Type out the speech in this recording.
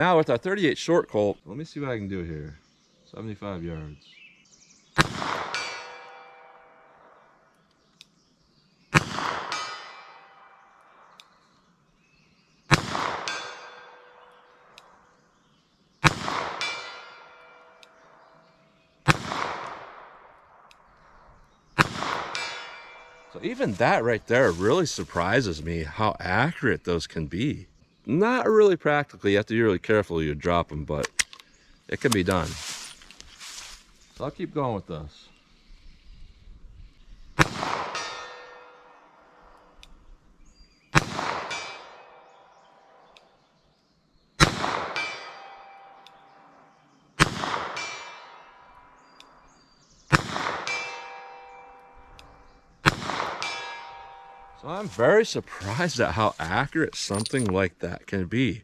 Now with our 38 short Colt, let me see what I can do here. 75 yards. So even that right there really surprises me how accurate those can be. Not really practically, you have to be really careful you drop them, but it can be done. So I'll keep going with this. So I'm very surprised at how accurate something like that can be.